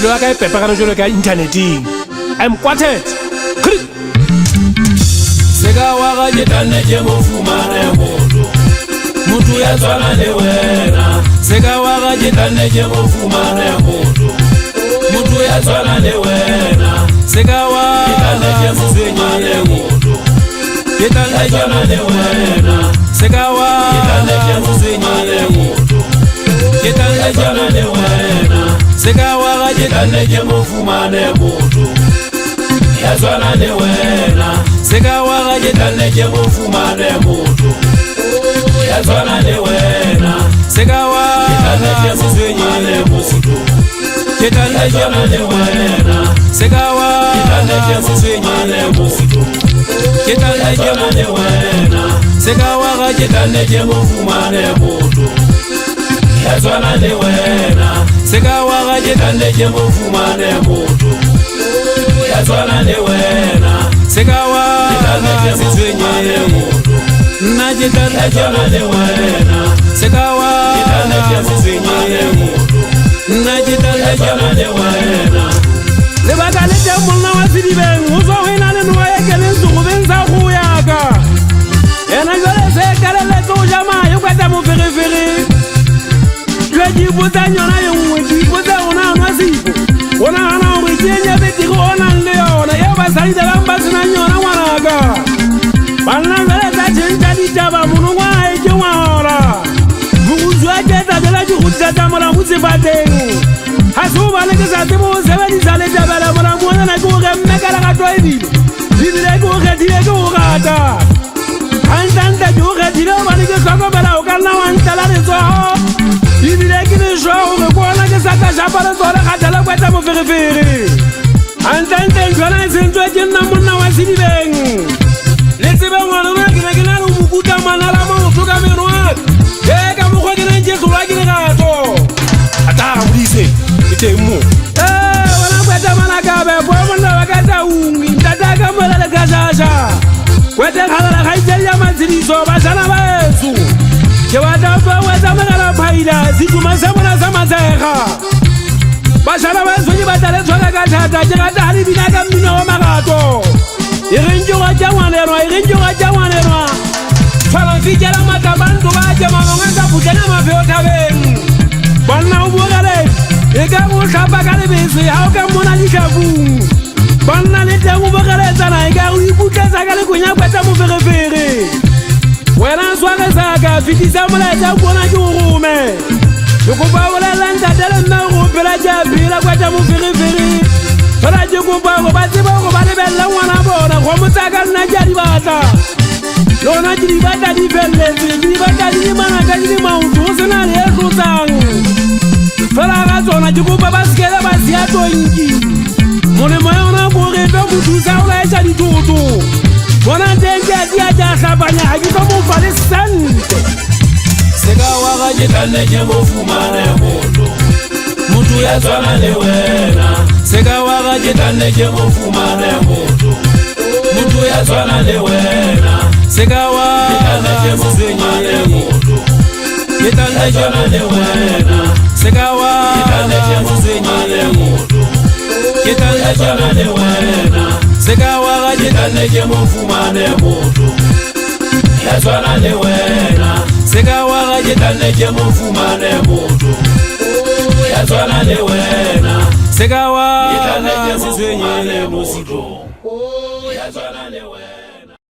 pelo ya ka e pepagana jalo ka inthaneteng. I'm quartet. Seka wa ga jetane je mo fumane moto mutu ya tswana le wena. Seka wa ga jetane je mo fumane moto mutu ya tswana le wena. Seka wa jetane je mo fumane moto jetane tswana le wena. Seka wa jetane je mo fumane moto jetane tswana le wena. Seka wa ga jetane je mo fumane moto ya tswana le wena. Seka wa ga jetane je mo fumane moto ya tswana le wena. Seka wa jetane je mo fumane moto jetane tswana le wena. Seka wa jetane je mo fumane moto jetane tswana le wena. Seka wa ga jetane je mo fumane moto ya tswana le wena. Seka wa ga jetane je mo fumane moto ya tswana le wena. Seka wa jetane je mo fumane moto na jetane tswana le wena. Seka wa jetane je mo fumane moto na jetane tswana le wena. Le baka le teng monna wa Sedibeng o tswa go ena le noa ya keleng segobeng sa go ya ka ena jwale se kaleletse o jama yo kwata mo ferefere jwa di botsa nyona ye nngwe di botsa ona nwa sipo ona hana gore ke enya betiri o nang le yona eo basadidelang ba senang yona ngwanaka banna jwale tsa tšhentšha ditaba monongwa e ke ngwagola boguswa ketsa jela di godisa tsa molamu sefateng ga se o bane ke sa tsebo o sebedisa le tebele molamu onana ke o gemme ka legato ebile ebile ke o kgethile ke o rata gantlante ke o kgethile o bane ke tlhokomela o ka nna wa ntlela letsogo ebile ke leswa gore ko ona ke sa ka shapa letsogo le kgathele kweta moferefere gantlante ntlhona e sentswe ke nna monna wa Sedibeng le tsebe ngwanona ke ne ke na le mokuta manala maoto ka menwa e ka mokgwa ke neng ke tlholwa ke legato ata bodise ke teng mo wena kweta manakabe bo monna wa ka taungi ntata ka mola le ka shasha kwete kgalela ga itsedi ya matshidiso bashana baetso ke batla fa wetsa magala phaila seduma sa mona sa matsega bashana baetso ke batla le tshwara ka thata ke rata ga le bina ka mmino wa magato e reng ke wa jangwanelwa e reng ke wa jangwanelwa tshwara fikela matabantu ba ke malonga ka putlena mafeo thabeng banna o bogale e ka go tlhapa ka lebese ga o ka mona ditlhafung banna le teng o bogeletsana e ka go iputletsa ka lekonya kwetsa moferefere wena sware saka fetisa molaetsa kona ke o rome ke kopa bolelang tate le nna go phela ke a phela kwetsa moferefere fela ke kopa go ba tseba go ba lebelela ngwana bona go motsaka nna ke a di batla lona ke di batla di feleletse ke di batla di le manaka di le maoto go sena le e tlotsang fela ga tsona ke kopa ba sekele ba sia tonki molemo yona gore tlo mo thusa o laetša dithoto bona teng ke a tia tša tlhapanya ga ke tlo mo fa le sente. Seka wa ga jetane je mo fumane moto mutu ya tswana le wena. Seka wa ga jetane je mo fumane moto mutu ya tswana le wena. Seka wa jetane je mo fumane moto jetane tswana le wena. Seka wa jetane je mo fumane moto jetane tswana le wena. Seka wa ga jetane je mo fumane moto ya tswana le wena. Seka wa ga jetane je mo fumane moto ya tswana le wena. Seka wa jetane je mo fumane moto ya tswana le wena.